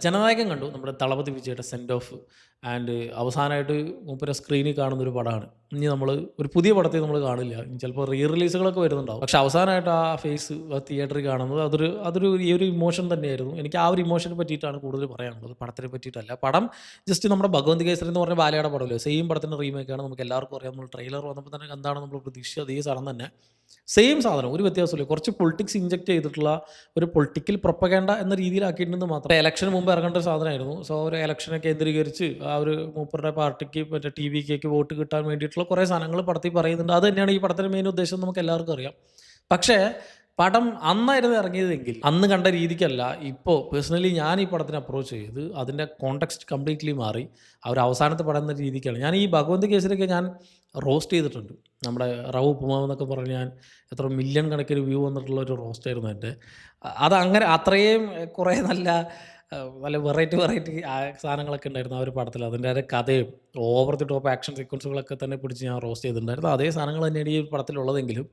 ജനനായകൻ കണ്ടു. നമ്മുടെ ദളപതി വിജയുടെ സെൻഡ് ഓഫ് ആൻഡ് അവസാനമായിട്ട് മൂപ്പരെ സ്ക്രീനിൽ കാണുന്നൊരു പടമാണ്. ഇനി നമ്മൾ ഒരു പുതിയ പടത്തെ നമ്മൾ കാണില്ല. ഇനി ചിലപ്പോൾ റിലീസുകളൊക്കെ വരുന്നുണ്ടാവും. പക്ഷെ അവസാനമായിട്ട് ആ ഫേസ് തിയേറ്ററിൽ കാണുന്നത് അതൊരു ഈ ഒരു ഇമോഷൻ തന്നെയായിരുന്നു. എനിക്ക് ആ ഒരു ഇമോഷനെ പറ്റിയിട്ടാണ് കൂടുതൽ പറയാനുള്ളത്. പടത്തിനെ പറ്റിയിട്ടല്ല. പടം ജസ്റ്റ് നമ്മുടെ ഭഗവന്ത് കേസരി എന്ന് പറഞ്ഞ ബാലയുടെ പടമല്ലേ, സെയിം പടത്തിൻ്റെ റീമേക്കാണ്. നമുക്ക് എല്ലാവർക്കും അറിയാം. നമ്മൾ ട്രെയിലർ വന്നപ്പോൾ തന്നെ എന്താണ് നമ്മൾ പ്രതീക്ഷിച്ചത്, അതേ സാധനം തന്നെ. സെയിം സാധനം, ഒരു വ്യത്യാസമില്ല. കുറച്ച് പൊളിറ്റിക്സ് ഇഞ്ചെക്ട് ചെയ്തിട്ടുള്ള ഒരു പൊളിറ്റിക്കൽ പ്രൊപ്പഗാൻഡ എന്ന രീതിയിലാക്കിയിട്ടുണ്ടെന്ന് മാത്രം. ഇലക്ഷന് മുമ്പ് ഇറങ്ങേണ്ട ഒരു സാധനമായിരുന്നു. സോ ഒരു ഇലക്ഷനെ കേന്ദ്രീകരിച്ച് ആ ഒരു മൂപ്പരുടെ പാർട്ടിക്ക് മറ്റേ ടി വിക്കേക്ക് വോട്ട് കിട്ടാൻ വേണ്ടിയിട്ടുള്ള കുറേ സാധനങ്ങൾ പടത്തിൽ പറയുന്നുണ്ട്. അത് തന്നെയാണ് ഈ പടത്തിൻ്റെ മെയിൻ ഉദ്ദേശം, നമുക്ക് എല്ലാവർക്കും അറിയാം. പക്ഷേ പടം അന്നായിരുന്നു ഇറങ്ങിയതെങ്കിൽ അന്ന് കണ്ട രീതിക്കല്ല ഇപ്പോൾ പേഴ്സണലി ഞാൻ ഈ പടത്തിനെ അപ്രോച്ച് ചെയ്ത് അതിൻ്റെ കോണ്ടെക്സ്റ്റ് കംപ്ലീറ്റ്ലി മാറി. ആ ഒരു അവസാനത്തെ പടം എന്ന രീതിക്കാണ്. ഞാൻ ഈ ഭഗവന്ത് കേസരിയൊക്കെ ഞാൻ റോസ്റ്റ് ചെയ്തിട്ടുണ്ട്. നമ്മുടെ റവ ഉപ്പുമാവ് എന്നൊക്കെ പറഞ്ഞ് ഞാൻ എത്ര മില്യൺ കണക്കിന് വ്യൂ വന്നിട്ടുള്ള ഒരു റോസ്റ്റായിരുന്നു എൻ്റെ. അതങ്ങനെ അത്രയും കുറേ നല്ല വെറൈറ്റി സാധനങ്ങളൊക്കെ ഉണ്ടായിരുന്നു ആ ഒരു പടത്തിൽ. അതിൻ്റെ ഒരു കഥയും ഓവർ ദി ടോപ്പ് ആക്ഷൻ സീക്വൻസുകളൊക്കെ തന്നെ പിടിച്ച് ഞാൻ റോസ്റ്റ് ചെയ്തിട്ടുണ്ടായിരുന്നു. അതേ സാധനങ്ങൾ തന്നെയാണ് ഈ പടത്തിലുള്ളതെങ്കിലും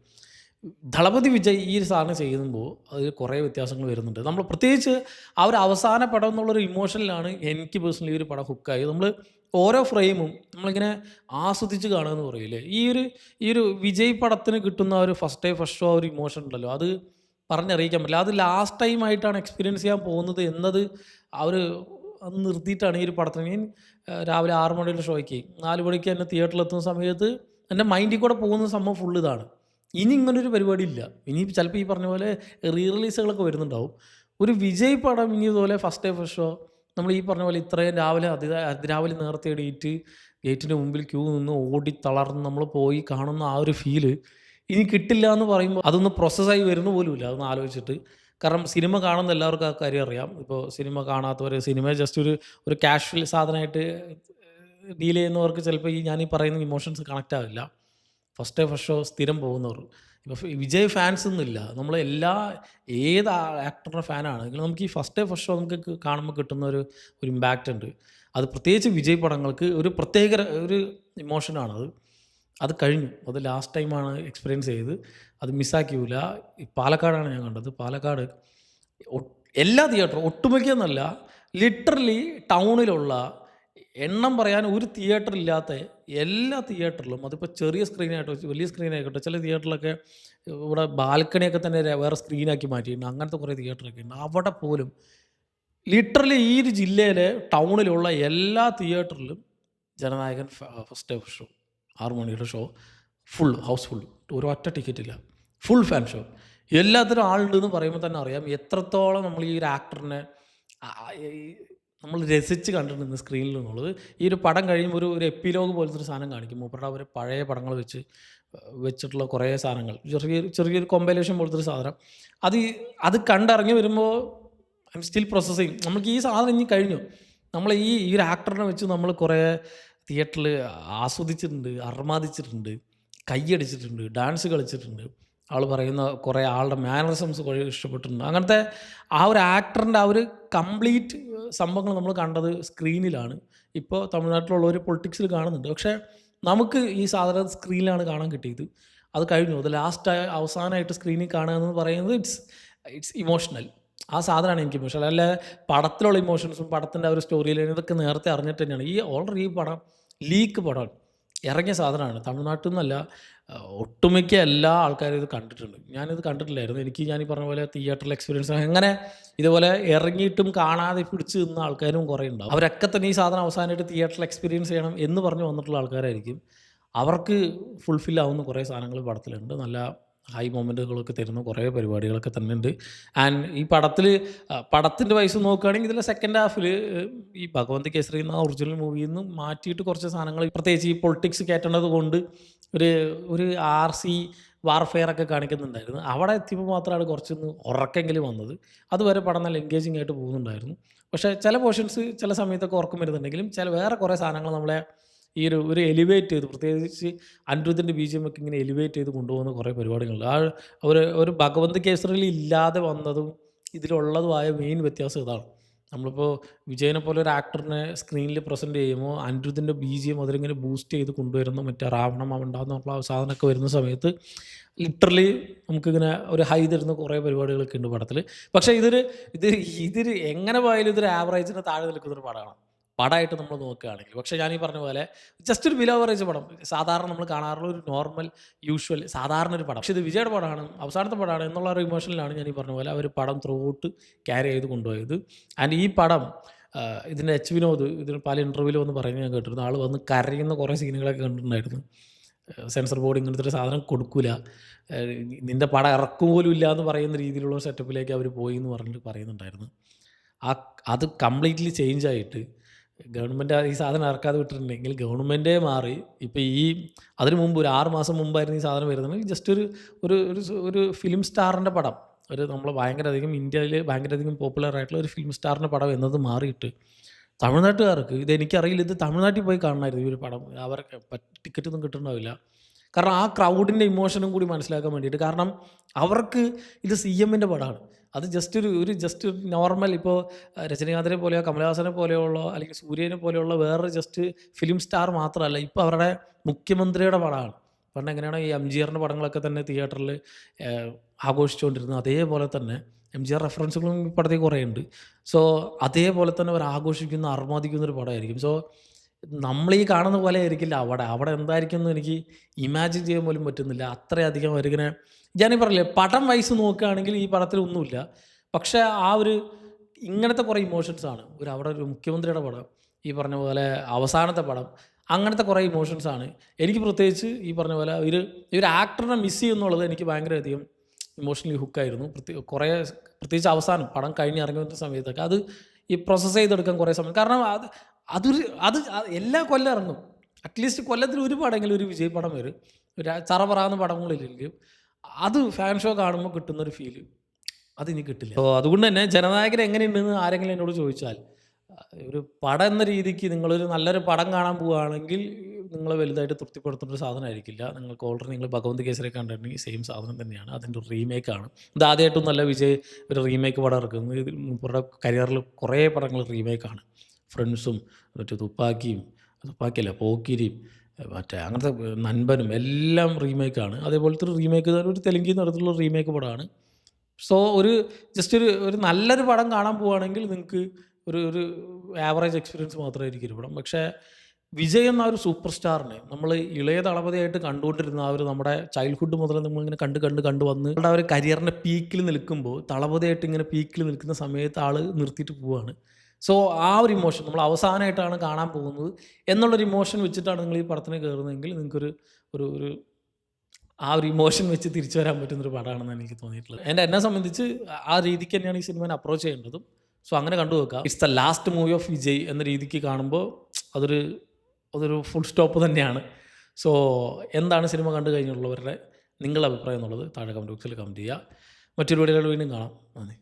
ദളപതി വിജയ് ഈ ഒരു സാധനം ചെയ്യുമ്പോൾ അതിൽ കുറേ വ്യത്യാസങ്ങൾ വരുന്നുണ്ട്. നമ്മൾ പ്രത്യേകിച്ച് ആ ഒരു അവസാന പടം എന്നുള്ളൊരു ഇമോഷനിലാണ് എനിക്ക് പേഴ്സണലി ഈ ഒരു പടം ഹുക്കായി. നമ്മൾ ഓരോ ഫ്രെയിമും നമ്മളിങ്ങനെ ആസ്വദിച്ച് കാണുകയെന്ന് പറയില്ലേ, ഈ ഒരു വിജയ് പടത്തിന് കിട്ടുന്ന ആ ഒരു ഫസ്റ്റ് ഷോ ആ ഒരു ഇമോഷൻ ഉണ്ടല്ലോ, അത് പറഞ്ഞറിയിക്കാൻ പറ്റില്ല. അത് ലാസ്റ്റ് ടൈം ആയിട്ടാണ് എക്സ്പീരിയൻസ് ചെയ്യാൻ പോകുന്നത് എന്നത് ആ ഒരു അത് നിർത്തിയിട്ടാണ് ഈ ഒരു പടത്തിന്. ഞാൻ രാവിലെ 6 മണിയുടെ ഷോയ്ക്ക് 4 മണിക്ക് തന്നെ തിയേറ്ററിലെത്തുന്ന സമയത്ത് എൻ്റെ മൈൻഡിൽ കൂടെ പോകുന്ന സംഭവം ഫുൾ ഇതാണ്. ഇനി ഇങ്ങനൊരു പരിപാടി ഇല്ല. ഇനി ചിലപ്പോൾ ഈ പറഞ്ഞ പോലെ റിലീസുകളൊക്കെ വരുന്നുണ്ടാവും. ഒരു വിജയ് പടം ഇനി ഇതുപോലെ ഫസ്റ്റ് ഷോ നമ്മൾ ഈ പറഞ്ഞ പോലെ ഇത്രയും രാവിലെ അതിരാവിലെ നേരത്തെ എണീറ്റ് ഗേറ്റിൻ്റെ മുമ്പിൽ ക്യൂ നിന്ന് ഓടി തളർന്ന് നമ്മൾ പോയി കാണുന്ന ആ ഒരു ഫീല് ഇനി കിട്ടില്ല എന്ന് പറയുമ്പോൾ അതൊന്ന് പ്രോസസ്സായി വരുന്ന പോലുമില്ല അതൊന്ന് ആലോചിച്ചിട്ട്. കാരണം സിനിമ കാണുന്ന എല്ലാവർക്കും ആ കാര്യം അറിയാം. ഇപ്പോൾ സിനിമ കാണാത്തവർ, സിനിമ ജസ്റ്റ് ഒരു കാഷ്വൽ സാധനമായിട്ട് ഡീൽ ചെയ്യുന്നവർക്ക് ചിലപ്പോൾ ഞാനീ പറയുന്ന ഇമോഷൻസ് കണക്റ്റ് ആവില്ല. ഫസ്റ്റ് ഷോ സ്ഥിരം പോകുന്നവർ. ഇപ്പോൾ വിജയ് ഫാൻസ് എന്നില്ല, നമ്മൾ ഏത് ആക്ടറുടെ ഫാനാണെങ്കിലും നമുക്ക് ഈ ഫസ്റ്റ് ഷോ നമുക്ക് കാണുമ്പോൾ കിട്ടുന്ന ഒരു ഇമ്പാക്റ്റ് ഉണ്ട്. അത് പ്രത്യേകിച്ച് വിജയ് പടങ്ങൾക്ക് ഒരു പ്രത്യേക ഒരു ഇമോഷനാണത്. അത് കഴിഞ്ഞു. അത് ലാസ്റ്റ് ടൈമാണ് എക്സ്പീരിയൻസ് ചെയ്ത്. അത് മിസ്സാക്കിയില്ല. പാലക്കാടാണ് ഞാൻ കണ്ടത്. പാലക്കാട് ഒ എല്ലാ തിയേറ്ററും ഒട്ടുമിക്കയെന്നല്ല, ലിറ്ററലി ടൗണിലുള്ള എണ്ണം പറയാൻ ഒരു തിയേറ്റർ ഇല്ലാത്ത എല്ലാ തിയേറ്ററിലും, അതിപ്പോൾ ചെറിയ സ്ക്രീനായിട്ടോ വലിയ സ്ക്രീനായിക്കോട്ടെ, ചില തിയേറ്ററിലൊക്കെ ഇവിടെ ബാൽക്കണിയൊക്കെ തന്നെ വേറെ സ്ക്രീനാക്കി മാറ്റിയിട്ടുണ്ട്. അങ്ങനത്തെ കുറേ തിയേറ്ററൊക്കെ ഉണ്ട്. അവിടെ പോലും ലിറ്ററലി ഈ ഒരു ജില്ലയിലെ ടൗണിലുള്ള എല്ലാ തിയേറ്ററിലും ജനനായകൻ ഫസ്റ്റ് ഷോ 6 മണിയുടെ ഷോ ഹൗസ്ഫുൾ. ഒരൊറ്റ ടിക്കറ്റ് ഇല്ല. Full fan show. എല്ലാത്തിനും ആളുണ്ടെന്ന് പറയുമ്പോൾ തന്നെ അറിയാം എത്രത്തോളം നമ്മൾ ഈ ഒരു ആക്ടറിനെ നമ്മൾ രസിച്ച് കണ്ടിട്ടുണ്ട് സ്ക്രീനിൽ എന്നുള്ളത്. ഈ ഒരു പടം കഴിയുമ്പോൾ ഒരു എപ്പിലോഗ് പോലത്തെ ഒരു സാധനം കാണിക്കും. മൂപ്പരുടെ അവർ പഴയ പടങ്ങൾ വെച്ചിട്ടുള്ള കുറേ സാധനങ്ങൾ, ചെറിയൊരു കോമ്പൈലേഷൻ പോലത്തെ ഒരു സാധനം. അത് കണ്ടിറങ്ങി വരുമ്പോൾ ഐ എം സ്റ്റിൽ പ്രോസസ്സിങ്. നമുക്ക് ഈ സാധനം ഇനി കഴിഞ്ഞു. നമ്മൾ ഈ ഒരു ആക്ടറിനെ വെച്ച് നമ്മൾ കുറേ തിയേറ്ററിൽ ആസ്വദിച്ചിട്ടുണ്ട്, അർമാദിച്ചിട്ടുണ്ട്, കൈയടിച്ചിട്ടുണ്ട്, ഡാൻസ് കളിച്ചിട്ടുണ്ട്. ആൾ പറയുന്ന കുറേ ആളുടെ മാനറിസംസ് കുറേ ഇഷ്ടപ്പെട്ടിട്ടുണ്ട്. അങ്ങനത്തെ ആ ഒരു ആക്ടറിൻ്റെ ആ ഒരു കംപ്ലീറ്റ് സംഭവങ്ങൾ നമ്മൾ കണ്ടത് സ്ക്രീനിലാണ്. ഇപ്പോൾ തമിഴ്നാട്ടിലുള്ളവർ പൊളിറ്റിക്സിൽ കാണുന്നുണ്ട്. പക്ഷേ നമുക്ക് ഈ സാധനം സ്ക്രീനിലാണ് കാണാൻ കിട്ടിയത്. അത് കഴിഞ്ഞു. അത് അവസാനമായിട്ട് സ്ക്രീനിൽ കാണുക എന്ന് പറയുന്നത് ഇറ്റ്സ് ഇമോഷണൽ. ആ സാധനമാണ് എനിക്ക് ഇമോഷണൽ. അല്ല പടത്തിലുള്ള ഇമോഷൻസും പടത്തിൻ്റെ ആ ഒരു സ്റ്റോറി ലൈൻ ഇതൊക്കെ നേരത്തെ അറിഞ്ഞിട്ട് തന്നെയാണ്. ഓൾറെഡി ഈ പടം ലീക്ക് പടം ഇറങ്ങിയ സാധനമാണ്. തമിഴ്നാട്ടിൽ നിന്നല്ല, ഒട്ടുമിക്ക എല്ലാ ആൾക്കാരും ഇത് കണ്ടിട്ടുണ്ട്. ഞാനിത് കണ്ടിട്ടില്ലായിരുന്നു. ഞാനീ പറഞ്ഞ പോലെ തിയേറ്ററിൽ എക്സ്പീരിയൻസ് അങ്ങനെ ഇതുപോലെ ഇറങ്ങിയിട്ടും കാണാതെ പിടിച്ച് നിന്ന ആൾക്കാരും കുറേ ഉണ്ടാവും. അവരൊക്കെ തന്നെ ഈ സാധനം അവസാനമായിട്ട് തിയേറ്ററിൽ എക്സ്പീരിയൻസ് ചെയ്യണം എന്ന് പറഞ്ഞ് വന്നിട്ടുള്ള ആൾക്കാരായിരിക്കും. അവർക്ക് ഫുൾഫിൽ ആവുന്ന കുറേ സാധനങ്ങൾ പടത്തിലുണ്ട്. നല്ല ഹൈ മൊമെൻറ്റുകളൊക്കെ തരുന്ന കുറേ പരിപാടികളൊക്കെ തന്നെ ഉണ്ട്. ആൻഡ് ഈ പടത്തിൻ്റെ വയസ്സ് നോക്കുകയാണെങ്കിൽ ഇതിലെ സെക്കൻഡ് ഹാഫിൽ ഈ ഭഗവന്ത് കേസരി എന്ന ഒറിജിനൽ മൂവിയിൽ നിന്ന് മാറ്റിയിട്ട് കുറച്ച് സാധനങ്ങൾ, പ്രത്യേകിച്ച് ഈ പൊളിറ്റിക്സ് കയറ്റേണ്ടത് കൊണ്ട് ഒരു RC വാർഫെയറൊക്കെ കാണിക്കുന്നുണ്ടായിരുന്നു. അവിടെ എത്തിയപ്പോൾ മാത്രമാണ് കുറച്ചൊന്ന് ഉറക്കെങ്കിലും വന്നത്. അതുവരെ പടം നല്ല എൻഗേജിങ് ആയിട്ട് പോകുന്നുണ്ടായിരുന്നു. പക്ഷേ ചില പോർഷൻസ് ചില സമയത്തൊക്കെ ഉറക്കം വരുന്നുണ്ടെങ്കിലും വേറെ കുറേ സാധനങ്ങൾ നമ്മളെ ഈ ഒരു എലിവേറ്റ് ചെയ്ത്, പ്രത്യേകിച്ച് അനിരുദ്ധിൻ്റെ BGM ഒക്കെ ഇങ്ങനെ എലിവേറ്റ് ചെയ്ത് കൊണ്ടുപോകുന്ന കുറേ പരിപാടികളുണ്ട്. ഒരു ഭഗവന്ത് കേസറിയിൽ ഇല്ലാതെ വന്നതും ഇതിലുള്ളതുമായ മെയിൻ വ്യത്യാസം ഇതാണ്. നമ്മളിപ്പോൾ വിജയനെ പോലെ ഒരു ആക്ടറിനെ സ്ക്രീനിൽ പ്രസൻറ്റ് ചെയ്യുമ്പോൾ അനിരുദ്ധിൻ്റെ ബിജിഎം അതിലിങ്ങനെ ബൂസ്റ്റ് ചെയ്ത് കൊണ്ടുവരുന്നു. മറ്റേ രാവണ ഉണ്ടാകുന്നുള്ള സാധനമൊക്കെ വരുന്ന സമയത്ത് ലിറ്ററലി നമുക്കിങ്ങനെ ഒരു ഹൈ തരുന്ന കുറേ പരിപാടികളൊക്കെ ഉണ്ട് പടത്തിൽ. പക്ഷേ ഇത് ഇതിൽ എങ്ങനെ പോയാലും ഇതൊരു ആവറേജിന് താഴെ നിൽക്കുന്നൊരു പടമാണ്. പടമായിട്ട് നമ്മൾ നോക്കുകയാണെങ്കിൽ. പക്ഷേ ഞാനീ പറഞ്ഞ പോലെ ജസ്റ്റ് ഒരു ബിലോ ആവറേജ് പടം. സാധാരണ നമ്മൾ കാണാറുള്ള ഒരു നോർമൽ, യൂഷ്വൽ സാധാരണ ഒരു പടം. പക്ഷേ ഇത് വിജയുടെ പടമാണ്, അവസാനത്തെ പടമാണ് എന്നുള്ള ഒരു ഇമോഷനിലാണ് ഞാൻ ഈ പറഞ്ഞ പോലെ അവർ പടം ത്രൂ ഔട്ട് ക്യാരി ചെയ്ത് കൊണ്ടുപോയത്. ആൻഡ് ഈ പടം ഇതിൻ്റെ എച്ച് വിനോദ് ഇതിന് പല ഇൻ്റർവ്യൂവിൽ വന്ന് പറയുന്നത് ഞാൻ കേട്ടിരുന്നു. ആൾ വന്ന് കരയുന്ന കുറേ സീനുകളൊക്കെ കണ്ടിട്ടുണ്ടായിരുന്നു. സെൻസർ ബോർഡ് ഇങ്ങനത്തെ ഒരു സാധനം കൊടുക്കൂല, നിൻ്റെ പടം ഇറക്കും പോലും ഇല്ല എന്ന് പറയുന്ന രീതിയിലുള്ള സെറ്റപ്പിലേക്ക് അവർ പോയി എന്ന് പറഞ്ഞിട്ട് പറയുന്നുണ്ടായിരുന്നു. ആ അത് കംപ്ലീറ്റ്ലി ചേഞ്ചായിട്ട് ഗവൺമെൻറ് ഈ സാധനം ഇറക്കാതെ വിട്ടിട്ടുണ്ടെങ്കിൽ ഗവൺമെൻറ്റേ മാറി ഇപ്പോൾ അതിന് മുമ്പ് ഒരു 6 മാസം മുമ്പായിരുന്നു ഈ സാധനം വരുന്നത്. ജസ്റ്റ് ഒരു ഒരു ഒരു ഫിലിം സ്റ്റാറിൻ്റെ പടം, നമ്മൾ ഭയങ്കരധികം ഇന്ത്യയിൽ ഭയങ്കരധികം പോപ്പുലർ ആയിട്ടുള്ള ഒരു ഫിലിം സ്റ്റാറിൻ്റെ പടം എന്നത് മാറിയിട്ട് തമിഴ്നാട്ടുകാർക്ക് ഇതെനിക്കറിയില്ല, ഇത് തമിഴ്നാട്ടിൽ പോയി കാണണമായിരുന്നു ഈ ഒരു പടം. അവർക്ക് ടിക്കറ്റൊന്നും കിട്ടുന്നുണ്ടാവില്ല. കാരണം ആ ക്രൗഡിൻ്റെ ഇമോഷനും കൂടി മനസ്സിലാക്കാൻ വേണ്ടിയിട്ട്. കാരണം അവർക്ക് ഇത് സി എമ്മിൻ്റെ പടമാണ്. അത് ജസ്റ്റ് നോർമൽ ഇപ്പോൾ രജനീകാന്തിനെ പോലെയോ കമലഹാസനെ പോലെയുള്ള അല്ലെങ്കിൽ സൂര്യനെ പോലെയുള്ള വേറൊരു ജസ്റ്റ് ഫിലിം സ്റ്റാർ മാത്രമല്ല, ഇപ്പോൾ അവരുടെ മുഖ്യമന്ത്രിയുടെ പടമാണ്. പണ്ട് എങ്ങനെയാണോ ഈ എംജിആറിൻ്റെ പടങ്ങളൊക്കെ തന്നെ തിയേറ്ററിൽ ആഘോഷിച്ചുകൊണ്ടിരുന്നത്, അതേപോലെ തന്നെ എംജിആർ റെഫറൻസുകളും ഈ പടത്തിൽ കുറേ ഉണ്ട്. സോ അതേപോലെ തന്നെ അവർ ആഘോഷിക്കുന്ന അർമാദിക്കുന്ന ഒരു പടമായിരിക്കും. സോ നമ്മളീ കാണുന്ന പോലെ ആയിരിക്കില്ല അവിടെ എന്തായിരിക്കും എന്ന് എനിക്ക് ഇമാജിൻ ചെയ്യാൻ പോലും പറ്റുന്നില്ല. അത്രയധികം അവരിങ്ങനെ ഞാനീ പറഞ്ഞില്ലേ പടം വൈസ് നോക്കുകയാണെങ്കിൽ ഈ പടത്തിലൊന്നുമില്ല. പക്ഷേ ഇങ്ങനത്തെ കുറേ ഇമോഷൻസാണ് അവിടെ ഒരു മുഖ്യമന്ത്രിയുടെ പടം, ഈ പറഞ്ഞ പോലെ അവസാനത്തെ പടം, അങ്ങനത്തെ കുറേ ഇമോഷൻസാണ്. എനിക്ക് പ്രത്യേകിച്ച് ഈ പറഞ്ഞ പോലെ ഈ ഒരു ആക്ടറിനെ മിസ് ചെയ്യുന്നുള്ളത് എനിക്ക് ഭയങ്കരധികം ഇമോഷണലി ഹുക്കായിരുന്നു. പ്രത്യേകിച്ച് അവസാനം പടം കഴിഞ്ഞ് ഇറങ്ങി വരുന്ന സമയത്തൊക്കെ അത് ഈ പ്രോസസ്സ് ചെയ്തെടുക്കാൻ കുറേ സമയം. കാരണം അത് എല്ലാ കൊല്ലം ഇറങ്ങും. അറ്റ്ലീസ്റ്റ് കൊല്ലത്തിൽ ഒരു പടമെങ്കിലും ഒരു വിജയ് പടം വരും. ചറപറാന്ന് പടങ്ങളില്ലെങ്കിലും അത് ഫാൻ ഷോ കാണുമ്പോൾ കിട്ടുന്നൊരു ഫീല് അതിനി കിട്ടില്ല. അപ്പോൾ അതുകൊണ്ട് തന്നെ ജനനായകൻ എങ്ങനെയുണ്ടെന്ന് ആരെങ്കിലും എന്നോട് ചോദിച്ചാൽ, ഒരു പടം എന്ന രീതിക്ക് നിങ്ങളൊരു നല്ലൊരു പടം കാണാൻ പോവുകയാണെങ്കിൽ നിങ്ങളെ വലുതായിട്ട് തൃപ്തിപ്പെടുത്തുന്ന ഒരു സാധനമായിരിക്കില്ല. നിങ്ങൾക്ക് ഓൾറെഡി നിങ്ങൾ ഭഗവന്ത് കേസരി കണ്ടിട്ടുണ്ടെങ്കിൽ സെയിം സാധനം തന്നെയാണ്. അതിൻ്റെ ഒരു റീമേക്കാണ്. ഇത് ആദ്യമായിട്ടും നല്ല വിജയ് ഒരു റീമേക്ക് പടം ഇറക്കുന്നത്. ഇതിൽ മൂപ്പരുടെ കരിയറിൽ കുറേ പടങ്ങൾ റീമേക്കാണ്. ഫ്രണ്ട്സും മറ്റേ തുപ്പാക്കിയല്ല പോക്കിരിയും മറ്റേ അങ്ങനത്തെ നൻപനും എല്ലാം റീമേക്കാണ്. അതേപോലത്തെ ഒരു റീമേക്ക് ഒരു തെലുങ്കിൽ നടത്തുള്ള റീമേക്ക് പടമാണ്. സോ ഒരു നല്ലൊരു പടം കാണാൻ പോവുകയാണെങ്കിൽ നിങ്ങൾക്ക് ഒരു ആവറേജ് എക്സ്പീരിയൻസ് മാത്രമായിരിക്കും ഒരു പടം. പക്ഷേ വിജയ് എന്ന ഒരു സൂപ്പർ സ്റ്റാറിനെ നമ്മൾ ഇളയ ദളപതിയായിട്ട് കണ്ടുകൊണ്ടിരുന്ന നമ്മുടെ ചൈൽഡ്ഹുഡ് മുതൽ നമ്മളിങ്ങനെ കണ്ട് വന്ന് ആ ഒരു കരിയറിൻ്റെ പീക്കിൽ നിൽക്കുമ്പോൾ ദളപതിയായിട്ട് ഇങ്ങനെ പീക്കിൽ നിൽക്കുന്ന സമയത്ത് ആൾ നിർത്തിയിട്ട് പോവുകയാണ്. സോ ആ ഒരു ഇമോഷൻ നമ്മൾ അവസാനമായിട്ടാണ് കാണാൻ പോകുന്നത് എന്നുള്ളൊരു ഇമോഷൻ വെച്ചിട്ടാണ് നിങ്ങൾ ഈ പടത്തിന് കയറുന്നതെങ്കിൽ നിങ്ങൾക്കൊരു ഒരു ആ ഒരു ഇമോഷൻ വെച്ച് തിരിച്ചു വരാൻ പറ്റുന്നൊരു പടമാണെന്ന് എനിക്ക് തോന്നിയിട്ടുള്ളത്. എന്നെ സംബന്ധിച്ച് ആ രീതിക്ക് തന്നെയാണ് ഈ സിനിമയെ അപ്രോച്ച് ചെയ്യേണ്ടതും. സോ അങ്ങനെ കണ്ടു നോക്കാം. It's the last movie of Vijay എന്ന രീതിക്ക് കാണുമ്പോൾ അതൊരു ഫുൾ സ്റ്റോപ്പ് തന്നെയാണ്. സോ എന്താണ് സിനിമ കണ്ടു കഴിഞ്ഞുള്ളവരുടെ നിങ്ങളുടെ അഭിപ്രായം എന്നുള്ളത് താഴെ കമൻറ്റ് ബോക്സിൽ കമൻറ്റ് ചെയ്യുക. മറ്റൊരു വീഡിയോയിൽ വീണ്ടും കാണാം. നന്ദി.